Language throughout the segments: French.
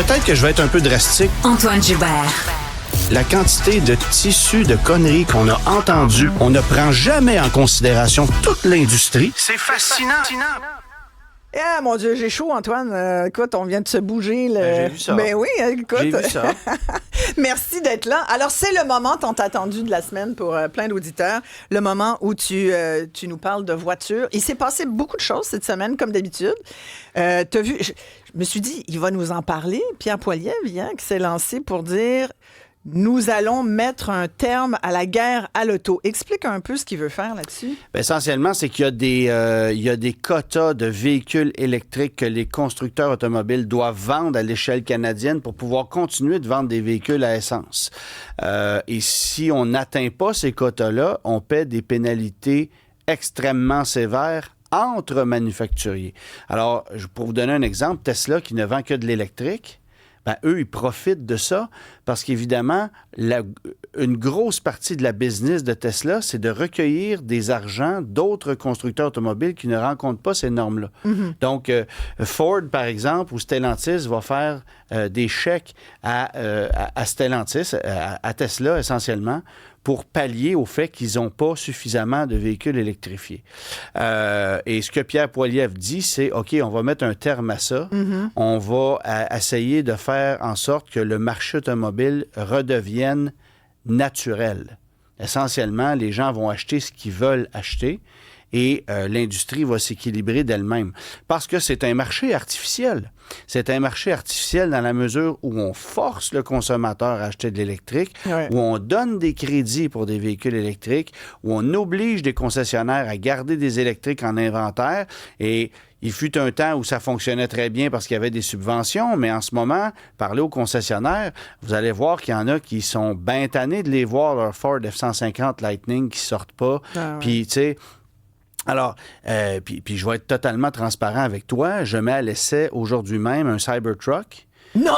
Peut-être que je vais être un peu drastique. Antoine Jubert. La quantité de tissus de conneries qu'on a entendues, on ne prend jamais en considération toute l'industrie. C'est fascinant. Eh, mon Dieu, j'ai chaud, Antoine. Écoute, on vient de se bouger. J'ai vu ça. Ben oui, écoute. J'ai vu ça. Merci d'être là. Alors, c'est le moment tant attendu de la semaine pour plein d'auditeurs. Le moment où tu nous parles de voitures. Il s'est passé beaucoup de choses cette semaine, comme d'habitude. T'as vu, je me suis dit, il va nous en parler. Pierre Poilievre, qui s'est lancé pour dire... Nous allons mettre un terme à la guerre à l'auto. Explique un peu ce qu'il veut faire là-dessus. Bien, essentiellement, c'est qu'il y a des quotas de véhicules électriques que les constructeurs automobiles doivent vendre à l'échelle canadienne pour pouvoir continuer de vendre des véhicules à essence. Et si on n'atteint pas ces quotas-là, on paie des pénalités extrêmement sévères entre manufacturiers. Alors, pour vous donner un exemple, Tesla qui ne vend que de l'électrique, ben, eux, ils profitent de ça parce qu'évidemment, une grosse partie de la business de Tesla, c'est de recueillir des argents d'autres constructeurs automobiles qui ne rencontrent pas ces normes-là. Mm-hmm. Donc, Ford, par exemple, ou Stellantis va faire des chèques à Stellantis, à Tesla essentiellement, pour pallier au fait qu'ils n'ont pas suffisamment de véhicules électrifiés. Et ce que Pierre Poilievre dit, c'est, OK, on va mettre un terme à ça. Mm-hmm. On va essayer de faire en sorte que le marché automobile redevienne naturel. Essentiellement, les gens vont acheter ce qu'ils veulent acheter et l'industrie va s'équilibrer d'elle-même. Parce que c'est un marché artificiel. C'est un marché artificiel dans la mesure où on force le consommateur à acheter de l'électrique, où on donne des crédits pour des véhicules électriques, où on oblige des concessionnaires à garder des électriques en inventaire. Et il fut un temps où ça fonctionnait très bien parce qu'il y avait des subventions, mais en ce moment, parlez aux concessionnaires, vous allez voir qu'il y en a qui sont bien tannés de les voir, leur Ford F-150 Lightning qui sortent pas. Puis, tu sais... Alors, puis je vais être totalement transparent avec toi. Je mets à l'essai aujourd'hui même un Cybertruck. Non!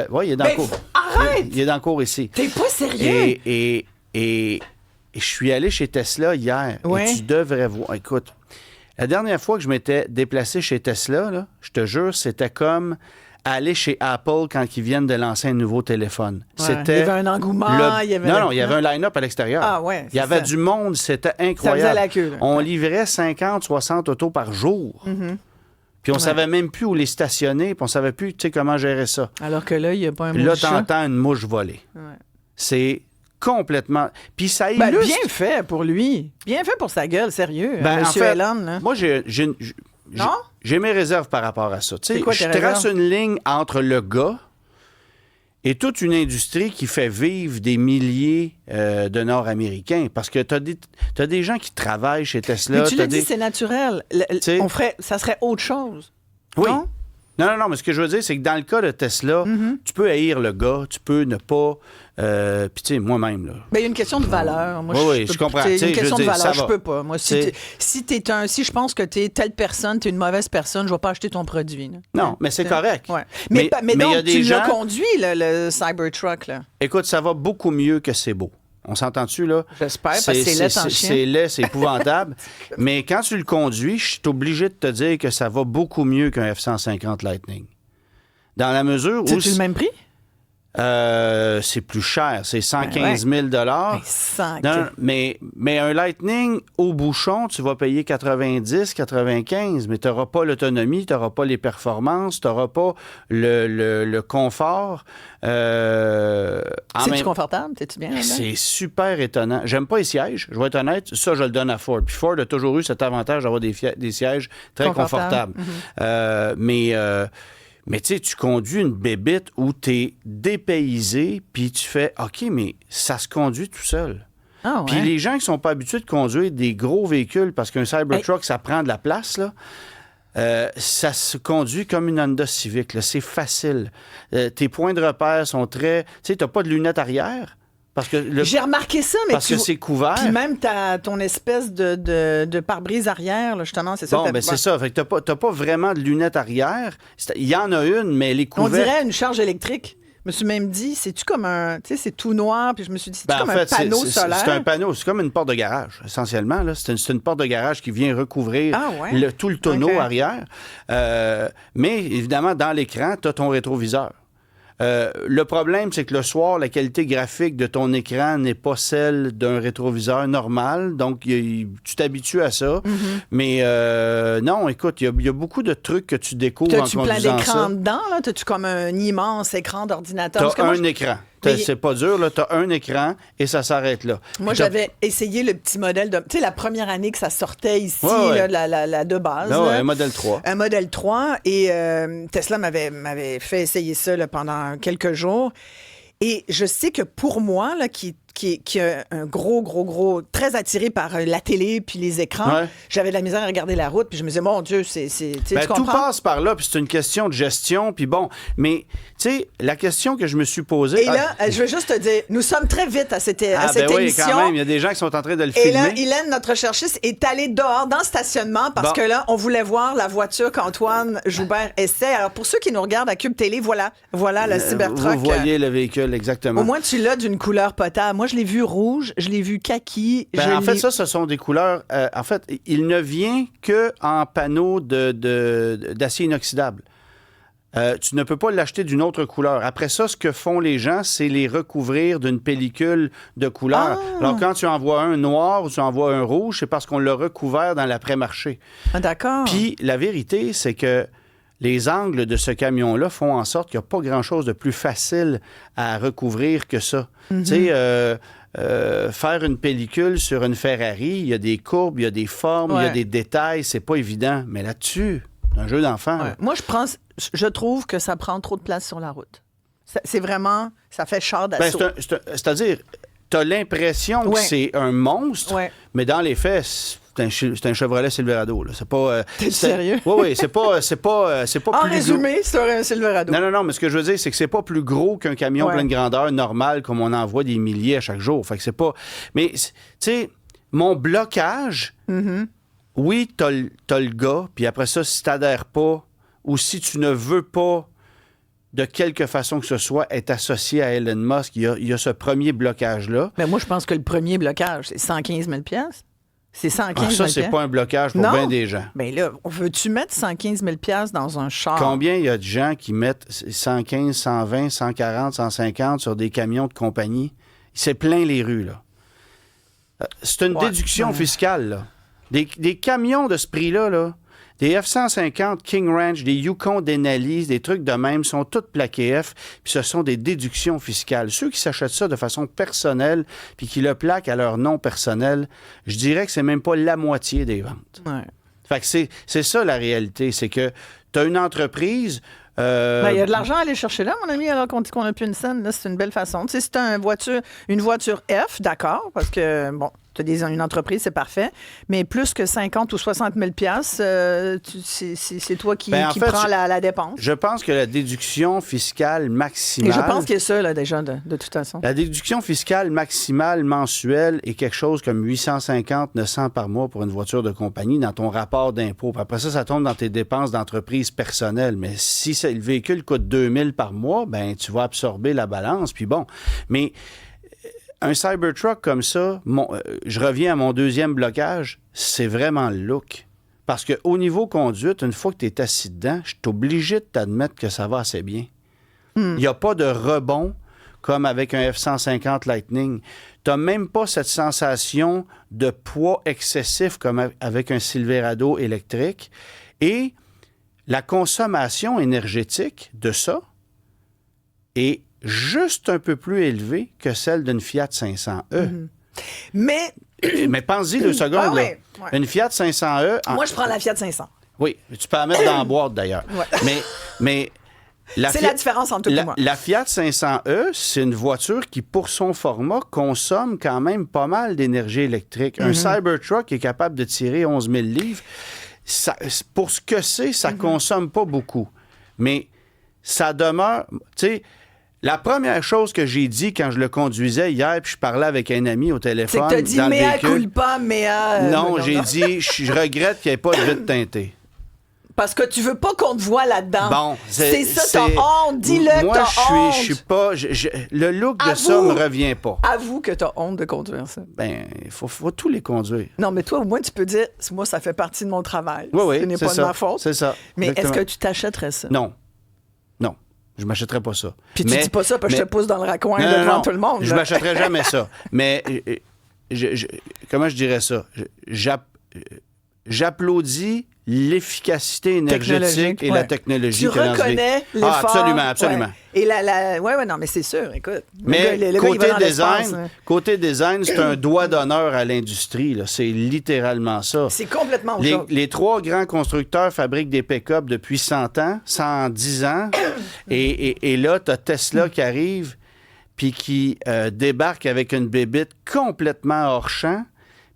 Oui, il est dans le cours. Arrête! Il est dans le cours ici. T'es pas sérieux? Et je suis allé chez Tesla hier. Ouais. Et tu devrais voir. Écoute, la dernière fois que je m'étais déplacé chez Tesla, là, je te jure, c'était comme aller chez Apple quand ils viennent de lancer un nouveau téléphone. Ouais. C'était il y avait un engouement. Il y avait non, il y avait un line-up à l'extérieur. Ah ouais, il y avait du monde, c'était incroyable. Ça faisait la queue. Là. On livrait 50, 60 autos par jour. Mm-hmm. Puis on savait même plus où les stationner, puis on savait plus comment gérer ça. Alors que là, il n'y a pas un mot là, de chat. t'entends une mouche voler. Ouais. C'est complètement... Puis ça illustre... bien fait pour lui. Bien fait pour sa gueule, sérieux. Monsieur Elon, là. Moi, Non? J'ai mes réserves par rapport à ça. C'est quoi tes je trace réserves? une ligne entre le gars et toute une industrie qui fait vivre des milliers de Nord-Américains. Parce que t'as des gens qui travaillent chez Tesla. Mais tu l'as dit, c'est naturel. Ça serait autre chose. Oui. Non? Non, mais ce que je veux dire, c'est que dans le cas de Tesla, tu peux haïr le gars, tu peux ne pas... Puis, tu sais, moi-même, là... Bien, il y a une question de valeur. Moi, je comprends. Il y a une question de valeur, je peux pas. Moi, si je pense que tu es telle personne, tu es une mauvaise personne, je vais pas acheter ton produit. Là. Non, mais c'est correct. Ouais. Mais donc, y a des tu gens... l'as conduit, le Cybertruck, là. Écoute, ça va beaucoup mieux que c'est beau. On s'entend-tu, là? J'espère, parce que c'est laid en chien. C'est laid, c'est épouvantable. Mais quand tu le conduis, je suis obligé de te dire que ça va beaucoup mieux qu'un F-150 Lightning. Dans la mesure où... C'est-tu le même prix? C'est plus cher. C'est 115 000 non, mais un Lightning au bouchon, tu vas payer 90, 95, mais tu n'auras pas l'autonomie, tu n'auras pas les performances, tu n'auras pas le confort. C'est-tu confortable? T'es-tu bien? C'est super étonnant. J'aime pas les sièges, je vais être honnête. Ça, je le donne à Ford. Puis Ford a toujours eu cet avantage d'avoir des sièges très confortables. Mais tu sais, tu conduis une bébite où tu es dépaysé, puis tu fais « OK, mais ça se conduit tout seul. » Puis les gens qui sont pas habitués de conduire des gros véhicules, parce qu'un Cybertruck, ça prend de la place, là, ça se conduit comme une Honda Civic. Là. C'est facile. Tes points de repère sont très... Tu sais, tu n'as pas de lunettes arrière. J'ai remarqué ça, mais parce que c'est couvert. Puis même ton espèce de pare-brise arrière, là, justement, c'est ça. Bon, c'est ça. Fait que t'as pas vraiment de lunettes arrière. Il y en a une, mais elle est couverte. On dirait une charge électrique. Je me suis même dit, c'est-tu comme un... Tu sais, c'est tout noir, puis je me suis dit, c'est-tu comme un panneau solaire? C'est un panneau, c'est comme une porte de garage, essentiellement. Là. C'est une porte de garage qui vient recouvrir tout le tonneau arrière. Mais évidemment, dans l'écran, tu as ton rétroviseur. Le problème, c'est que le soir, la qualité graphique de ton écran n'est pas celle d'un rétroviseur normal. Donc, tu t'habitues à ça. Mais non, écoute, il y a beaucoup de trucs que tu découvres en conduisant ça. T'as-tu plein d'écrans dedans? Là? T'as-tu comme un immense écran d'ordinateur? T'as un écran. C'est pas dur, là. T'as un écran et ça s'arrête là. Moi, j'avais essayé le petit modèle de... Tu sais, la première année que ça sortait ici, là, la de base. Non, un modèle 3. Un modèle 3. Et Tesla m'avait fait essayer ça là, pendant quelques jours. Et je sais que pour moi, là, qui a un gros, très attiré par la télé puis les écrans, j'avais de la misère à regarder la route, puis je me disais, mon Dieu, tu comprends? Tout passe par là, puis c'est une question de gestion, puis bon, mais, tu sais, la question que je me suis posée... Et là, je veux juste te dire, nous sommes très vite à cette émission. Quand même, il y a des gens qui sont en train de le filmer. Et là, Hélène, notre recherchiste, est allée dehors, dans le stationnement, parce que là, on voulait voir la voiture qu'Antoine Joubert essaie. Alors, pour ceux qui nous regardent à Cube Télé, voilà la Cybertruck. Vous voyez le véhicule, exactement. Au moins, tu l'as d'une couleur potable. Moi, je l'ai vu rouge, je l'ai vu kaki. En fait, ça, ce sont des couleurs... en fait, il ne vient qu'en panneau d'acier inoxydable. Tu ne peux pas l'acheter d'une autre couleur. Après ça, ce que font les gens, c'est les recouvrir d'une pellicule de couleur. Alors, quand tu envoies un noir ou tu envoies un rouge, c'est parce qu'on l'a recouvert dans l'après-marché. Ah, d'accord. Puis, la vérité, c'est que les angles de ce camion-là font en sorte qu'il n'y a pas grand-chose de plus facile à recouvrir que ça. Tu sais... faire une pellicule sur une Ferrari, il y a des courbes, il y a des formes, il y a des détails, c'est pas évident. Mais là-dessus, c'est un jeu d'enfant. Ouais. Moi, je trouve que ça prend trop de place sur la route. C'est vraiment... Ça fait char d'assaut. C'est-à-dire, tu as l'impression que c'est un monstre, mais dans les faits, c'est un Chevrolet Silverado. Là. C'est pas. T'es sérieux? Oui, c'est pas en plus résumé, c'est un Silverado. Non, mais ce que je veux dire, c'est que c'est pas plus gros qu'un camion plein de grandeur normal comme on en voit des milliers à chaque jour. Fait que c'est pas. Mais, tu sais, mon blocage, oui, t'as le gars, puis après ça, si t'adhères pas ou si tu ne veux pas de quelque façon que ce soit, être associé à Elon Musk, il y a ce premier blocage-là. Mais moi, je pense que le premier blocage, c'est 115 000 $. C'est 115 000 ça, c'est pas un blocage pour bien des gens. Bien là, veux-tu mettre 115 000 $ dans un char? Combien il y a de gens qui mettent 115, 120, 140, 150 sur des camions de compagnie? C'est plein les rues, là. C'est une déduction fiscale, là. Des camions de ce prix-là, là, des F-150 King Ranch, des Yukon Denali, des trucs de même, sont toutes plaqués F, puis ce sont des déductions fiscales. Ceux qui s'achètent ça de façon personnelle, puis qui le plaquent à leur nom personnel, je dirais que c'est même pas la moitié des ventes. Ouais. Fait que c'est ça la réalité, c'est que tu as une entreprise... il y a de l'argent à aller chercher là, mon ami, alors qu'on dit qu'on n'a plus une scène. Là, c'est une belle façon. Tu sais, si tu as une voiture F, d'accord, parce que, bon, tu as une entreprise, c'est parfait, mais plus que 50 ou 60 000 c'est toi qui prends la dépense. Je pense que la déduction fiscale maximale... Et je pense qu'il y a ça, là, déjà, de toute façon. La déduction fiscale maximale mensuelle est quelque chose comme 850, 900 par mois pour une voiture de compagnie dans ton rapport d'impôt. Après ça, ça tombe dans tes dépenses d'entreprise personnelle. Mais si le véhicule coûte 2000 par mois, ben tu vas absorber la balance, puis bon. Mais... un Cybertruck comme ça, je reviens à mon deuxième blocage, c'est vraiment le look. Parce qu'au niveau conduite, une fois que tu es assis dedans, je suis obligé de t'admettre que ça va assez bien. Il n'y a pas de rebond comme avec un F-150 Lightning. Tu n'as même pas cette sensation de poids excessif comme avec un Silverado électrique. Et la consommation énergétique de ça est juste un peu plus élevée que celle d'une Fiat 500e. Mais pense-y 2 secondes. Ouais. Une Fiat 500e... Moi, je prends la Fiat 500. Oui, tu peux la mettre dans la boîte, d'ailleurs. Ouais. Mais c'est la différence entre toi et moi. La Fiat 500e, c'est une voiture qui, pour son format, consomme quand même pas mal d'énergie électrique. Un Cybertruck est capable de tirer 11 000 livres. Ça, pour ce que c'est, ça consomme pas beaucoup. Mais ça demeure... Tu sais... La première chose que j'ai dit quand je le conduisais hier, puis je parlais avec un ami au téléphone. C'est que tu as dit mea culpa, mea... Non, j'ai dit je regrette qu'il n'y ait pas de vitre teintée. Parce que tu veux pas qu'on te voie là-dedans. Bon, c'est ça, t'as honte. Dis-le que t'as honte. Je suis pas... le look de ça me revient pas. Avoue que t'as honte de conduire ça. Ben, il faut tous les conduire. Non, mais toi, au moins, tu peux dire, moi, ça fait partie de mon travail. Oui, ce n'est pas de ma faute. C'est ça. Mais exactement. est-ce que tu t'achèterais ça? Non. Je m'achèterais pas ça. Puis tu dis pas ça parce que je te pousse dans le raccoin devant tout le monde. Je m'achèterais jamais ça. Mais comment je dirais ça? J'applaudis l'efficacité énergétique et la technologie. Tu reconnais l'effort. Absolument. Ouais. Et non, mais c'est sûr, écoute. Mais côté design, c'est un doigt d'honneur à l'industrie. Là. C'est littéralement ça. C'est complètement autre chose. Les 3 grands constructeurs fabriquent des pick-up depuis 100 ans, 110 ans. et là, tu as Tesla qui arrive puis qui débarque avec une bébite complètement hors champ.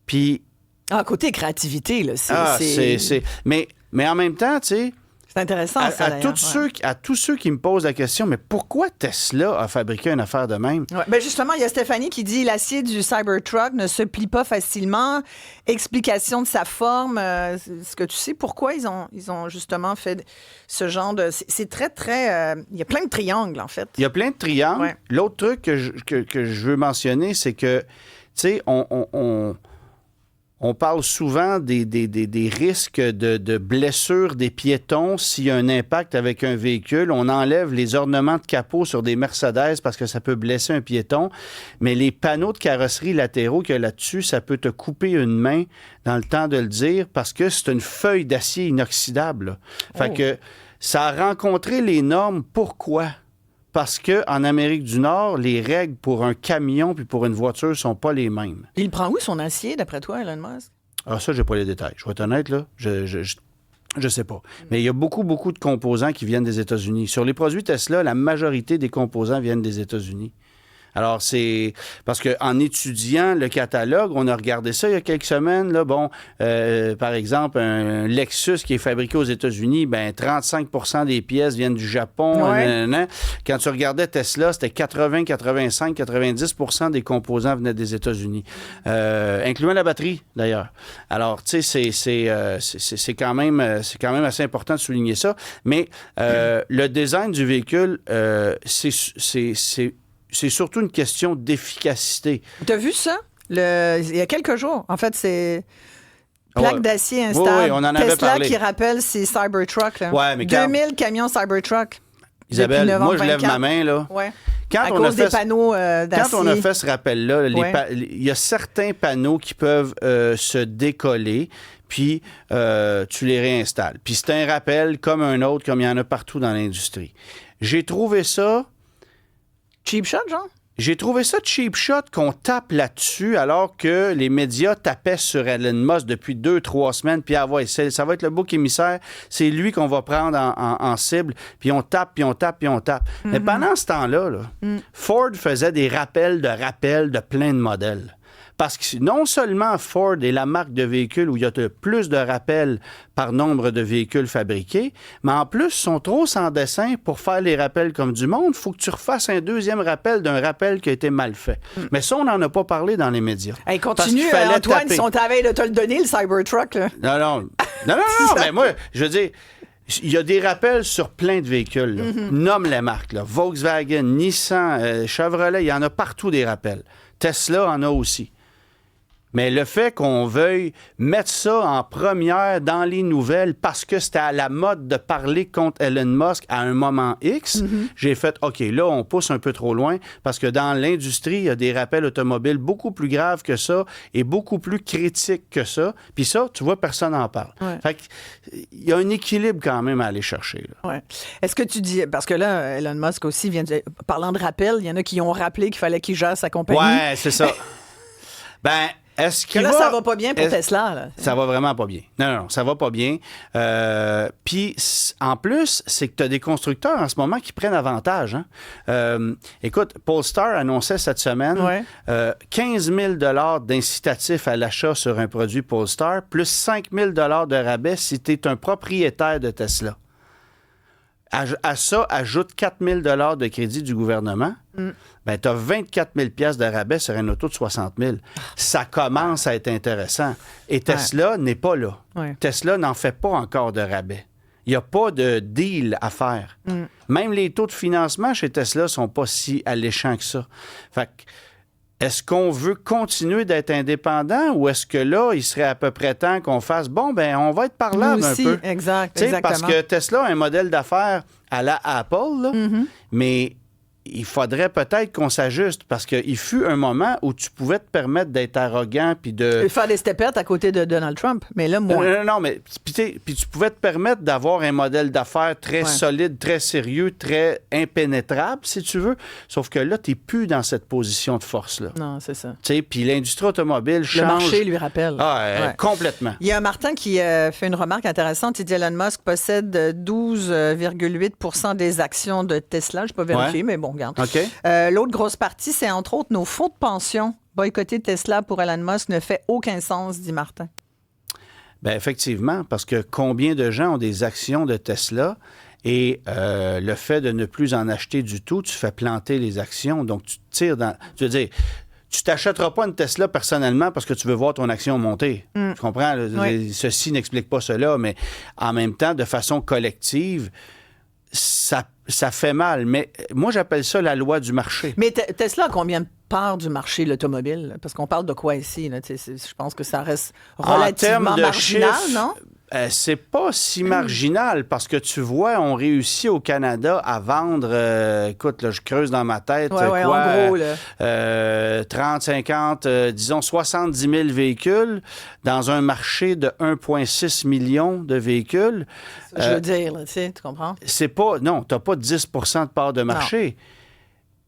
Puis côté créativité, là, Mais en même temps, tu sais... C'est intéressant, ça, à tous ceux qui me posent la question, mais pourquoi Tesla a fabriqué une affaire de même? Ouais. Ben justement, il y a Stéphanie qui dit « L'acier du Cybertruck ne se plie pas facilement. Explication de sa forme. Est-ce que tu sais pourquoi ils ont justement fait ce genre de... C'est très, très... il y a plein de triangles, en fait. Il y a plein de triangles. Ouais. L'autre truc que je veux mentionner, c'est que, tu sais, on parle souvent des risques de blessures des piétons s'il y a un impact avec un véhicule. On enlève les ornements de capot sur des Mercedes parce que ça peut blesser un piéton. Mais les panneaux de carrosserie latéraux qu'il y a là-dessus, ça peut te couper une main dans le temps de le dire parce que c'est une feuille d'acier inoxydable. Fait que ça a rencontré les normes. Pourquoi? Parce qu'en Amérique du Nord, les règles pour un camion puis pour une voiture sont pas les mêmes. Il prend où son acier, d'après toi, Elon Musk? Ah, ça, j'ai pas les détails. Je vais être honnête, là. Je sais pas. Mais il y a beaucoup de composants qui viennent des États-Unis. Sur les produits Tesla, la majorité des composants viennent des États-Unis. Alors, c'est... Parce qu'en étudiant le catalogue, on a regardé ça il y a quelques semaines. Là, par exemple, un Lexus qui est fabriqué aux États-Unis, 35 des pièces viennent du Japon. Ouais. Quand tu regardais Tesla, c'était 80, 85, 90 des composants venaient des États-Unis, incluant la batterie, d'ailleurs. Alors, tu sais, c'est quand même assez important de souligner ça. Mais le design du véhicule, c'est surtout une question d'efficacité. Tu as vu ça? Il y a quelques jours. En fait, c'est plaque d'acier instable. Oui, on en avait Tesla parlé. qui rappelle ses Cybertruck. Là. Ouais, mais 2000 camions Cybertruck. Isabelle, moi, je lève ma main, là. Ouais. Quand à cause des panneaux d'acier. Quand on a fait ce rappel-là, il y a certains panneaux qui peuvent se décoller, puis tu les réinstalles. Puis c'est un rappel comme un autre, comme il y en a partout dans l'industrie. J'ai trouvé ça... Cheap shot, genre? J'ai trouvé ça cheap shot qu'on tape là-dessus alors que les médias tapaient sur Elon Musk depuis 2-3 semaines, puis ça va être le bouc émissaire, c'est lui qu'on va prendre en cible, puis on tape, puis on tape, puis on tape. Mm-hmm. Mais pendant ce temps-là, Ford faisait des rappels de plein de modèles. Parce que non seulement Ford est la marque de véhicules où il y a le plus de rappels par nombre de véhicules fabriqués, mais en plus, ils sont trop sans dessin pour faire les rappels comme du monde. Il faut que tu refasses un deuxième rappel d'un rappel qui a été mal fait. Mais ça, on n'en a pas parlé dans les médias. Hey, continue, Antoine, ils sont à veille de te le donner, le Cybertruck. Là. Non, mais moi, je veux dire... Il y a des rappels sur plein de véhicules. Nomme les marques. Là. Volkswagen, Nissan, Chevrolet, il y en a partout des rappels. Tesla en a aussi. Mais le fait qu'on veuille mettre ça en première dans les nouvelles parce que c'était à la mode de parler contre Elon Musk à un moment X, j'ai fait, OK, là, on pousse un peu trop loin parce que dans l'industrie, il y a des rappels automobiles beaucoup plus graves que ça et beaucoup plus critiques que ça. Puis ça, tu vois, personne n'en parle. Ouais. Fait qu'il y a un équilibre quand même à aller chercher. Là. Ouais. Est-ce que tu dis... Parce que là, Elon Musk aussi vient de... Parlant de rappel, il y en a qui ont rappelé qu'il fallait qu'il gère sa compagnie. Ouais, c'est ça. Est-ce que là, ça va pas bien pour Tesla. Là. Ça va vraiment pas bien. Non, ça va pas bien. Puis, en plus, c'est que tu as des constructeurs en ce moment qui prennent avantage. Hein? Écoute, Polestar annonçait cette semaine 15 000 d'incitatifs à l'achat sur un produit Polestar, plus 5 000 de rabais si tu es un propriétaire de Tesla. À ça, ajoute 4 000 de crédit du gouvernement. Tu as 24 000 de rabais sur un auto de 60 000. Ça commence à être intéressant. Et Tesla n'est pas là. Ouais. Tesla n'en fait pas encore de rabais. Il n'y a pas de deal à faire. Même les taux de financement chez Tesla ne sont pas si alléchants que ça. Fait que est-ce qu'on veut continuer d'être indépendant ou est-ce que là, il serait à peu près temps qu'on fasse, bon, ben on va être parlable un peu. Exactement. Parce que Tesla a un modèle d'affaires à la Apple, là, mais il faudrait peut-être qu'on s'ajuste parce qu'il fut un moment où tu pouvais te permettre d'être arrogant puis de... faire des stepettes à côté de Donald Trump, mais là, moins. Non, mais puis tu pouvais te permettre d'avoir un modèle d'affaires très solide, très sérieux, très impénétrable, si tu veux. Sauf que là, tu n'es plus dans cette position de force-là. Non, c'est ça. Puis l'industrie automobile change. Le marché lui rappelle. Complètement. Il y a un Martin qui fait une remarque intéressante. Il dit Elon Musk possède 12,8 % des actions de Tesla. Je n'ai pas vérifié, mais bon, regarde. OK. L'autre grosse partie, c'est entre autres nos fonds de pension. Boycotter Tesla pour Elon Musk ne fait aucun sens, dit Martin. Bien, effectivement, parce que combien de gens ont des actions de Tesla et le fait de ne plus en acheter du tout, tu fais planter les actions. Donc, tu te tires dans... Tu veux dire, tu t'achèteras pas une Tesla personnellement parce que tu veux voir ton action monter. Tu comprends? Oui. Ceci n'explique pas cela, mais en même temps, de façon collective, ça fait mal. Mais moi, j'appelle ça la loi du marché. Mais Tesla a combien de parts du marché, l'automobile? Parce qu'on parle de quoi ici? Là? Je pense que ça reste relativement marginal, non? C'est pas si marginal parce que tu vois, on réussit au Canada à vendre, écoute, là, je creuse dans ma tête, en gros, là. 30, 50, disons 70 000 véhicules dans un marché de 1,6 million de véhicules. Je veux dire, là, tu comprends? C'est pas, non, t'as pas 10 % de part de marché. Non.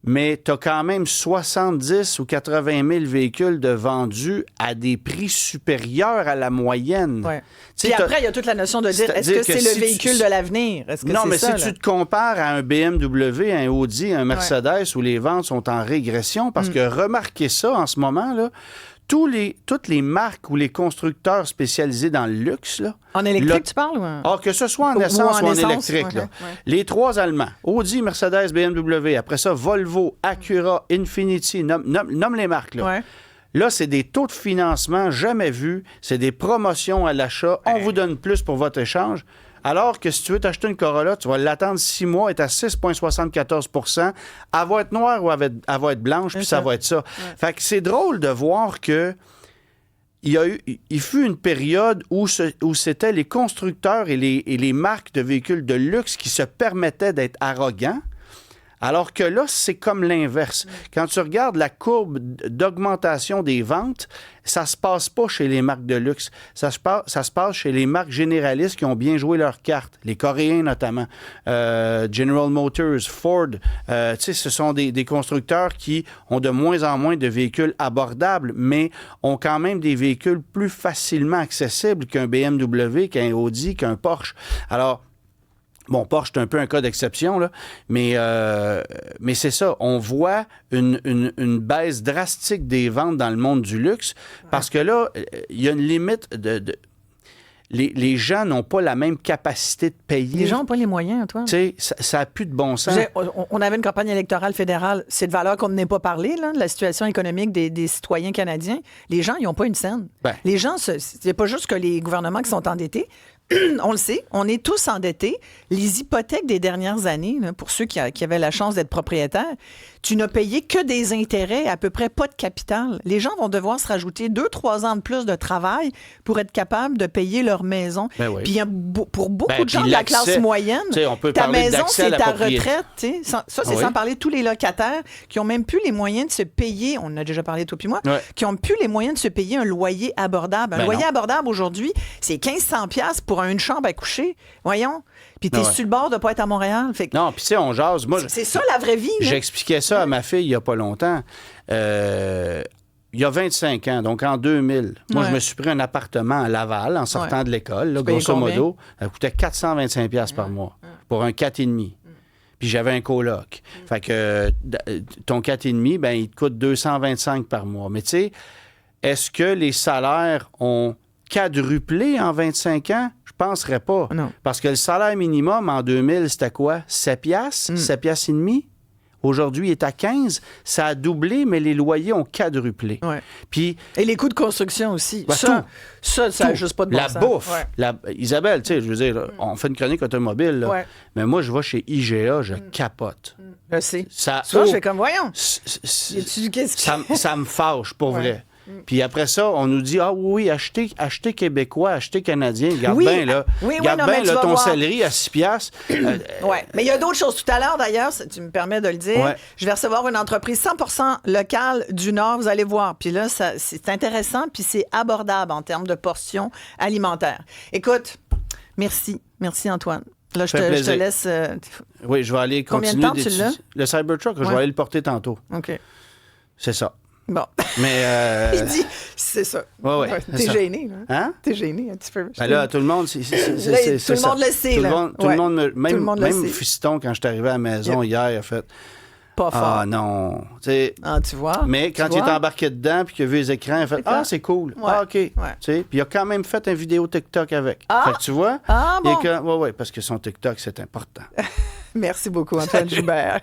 Mais tu as quand même 70 ou 80 000 véhicules de vendus à des prix supérieurs à la moyenne. Ouais. Puis après, il y a toute la notion de dire, est-ce que c'est le véhicule de l'avenir? Est-ce que non, c'est mais ça, si tu te compares à un BMW, un Audi, un Mercedes où les ventes sont en régression, parce que remarquez ça en ce moment, là, toutes les marques ou les constructeurs spécialisés dans le luxe... Là, en électrique, tu parles? Ou que ce soit en essence ou en électrique. Là. Les trois Allemands, Audi, Mercedes, BMW, après ça, Volvo, Acura, Infiniti, nomme les marques. Là. Ouais. Là, c'est des taux de financement jamais vus, c'est des promotions à l'achat, on vous donne plus pour votre échange. Alors que si tu veux t'acheter une Corolla, tu vas l'attendre 6 mois, elle est à 6,74 %. Elle va être noire ou elle va être blanche, puis ça va être ça. Ouais. Fait que c'est drôle de voir que il fut une période où c'était les constructeurs et les marques de véhicules de luxe qui se permettaient d'être arrogants. Alors que là, c'est comme l'inverse. Quand tu regardes la courbe d'augmentation des ventes, ça se passe pas chez les marques de luxe. Ça se passe chez les marques généralistes qui ont bien joué leur carte. Les Coréens notamment. General Motors, Ford. Ce sont des constructeurs qui ont de moins en moins de véhicules abordables, mais ont quand même des véhicules plus facilement accessibles qu'un BMW, qu'un Audi, qu'un Porsche. Alors, bon, Porsche, c'est un peu un cas d'exception, là, mais c'est ça. On voit une baisse drastique des ventes dans le monde du luxe parce que là, il y a une limite les gens n'ont pas la même capacité de payer. Les gens n'ont pas les moyens, Antoine. Tu sais, ça n'a plus de bon sens. On avait une campagne électorale fédérale. C'est de valeur qu'on ne n'ait pas parlé, là, de la situation économique des citoyens canadiens. Les gens, ils n'ont pas une scène. Les gens, c'est pas juste que les gouvernements qui sont endettés. On le sait, on est tous endettés. Les hypothèques des dernières années, là, pour ceux qui avaient la chance d'être propriétaires, tu n'as payé que des intérêts, à peu près pas de capital. Les gens vont devoir se rajouter 2-3 ans de plus de travail pour être capables de payer leur maison. Oui. Puis pour beaucoup de gens de la classe moyenne, ta maison, c'est ta retraite. Ça, c'est sans parler de tous les locataires qui n'ont même plus les moyens de se payer, on en a déjà parlé toi puis moi, qui n'ont plus les moyens de se payer un loyer abordable. Un loyer abordable aujourd'hui, c'est 1500$ pour une chambre à coucher. Voyons. Puis t'es sur le bord de ne pas être à Montréal. Fait que... Non, puis tu sais, on jase. Moi, c'est ça la vraie vie. J'expliquais ça à ma fille il n'y a pas longtemps. Il y a 25 ans, donc en 2000, moi, je me suis pris un appartement à Laval en sortant de l'école. Là, grosso modo, ça coûtait 425$ par mois pour un 4,5. Puis j'avais un coloc. Fait que ton 4,5, ben il te coûte 225 par mois. Mais tu sais, est-ce que les salaires ont quadruplé en 25 ans? Je ne penserais pas. Non. Parce que le salaire minimum en 2000, c'était quoi? 7 piastres? 7 piastres et demi? Aujourd'hui, il est à 15. Ça a doublé, mais les loyers ont quadruplé. Ouais. Puis, et les coûts de construction aussi. Ben, ça n'a juste pas de bon sens. La bouffe. Isabelle, tu sais, je veux dire, on fait une chronique automobile, là, mais moi, je vais chez IGA, je capote. Je sais. Ça, Souvent, je fais comme, voyons. ça, Qu'est-ce que... ça me fâche, pour Ouais. vrai. Puis après ça, on nous dit, ah oui, achetez québécois, achetez canadien. Garde Oui, bien, là. oui, Garde non, bien, mais tu là, vas ton voir. céleri à 6 piastres. Oui, mais il y a d'autres choses. Tout à l'heure, d'ailleurs, tu me permets de le dire, Ouais. je vais recevoir une entreprise 100% locale du Nord, vous allez voir. Puis là, c'est intéressant, puis c'est abordable en termes de portions alimentaires. Écoute, merci. Merci, Antoine. Là, je Fait te plaisir. laisse... Oui, je vais aller Combien de continuer temps tu d'étudier. l'as? Le Cybertruck, je Ouais. vais aller le porter tantôt. OK. C'est ça. Bon. Mais... Il dit, c'est ça. Ouais, c'est T'es ça. gêné, là. Hein? T'es gêné un petit peu. Ben là, tout le monde, Là, tout le ça. monde le sait, Tout là. le monde, tout Ouais. le monde Tout le monde le même sait. Fiston, quand je suis arrivé à la maison hier, il a fait Pas fort. Ah non. Tu sais, Ah, tu vois? mais quand Tu il est vois? embarqué dedans puis qu'il a vu les écrans, il a fait C'est Ah, ça. c'est cool. Ouais. Ah, OK. Ouais. Tu sais, puis il a quand même fait une vidéo TikTok avec. Ah! Fait que tu vois, Ah, bon. oui, parce que son TikTok, c'est important. Merci beaucoup, Antoine Joubert.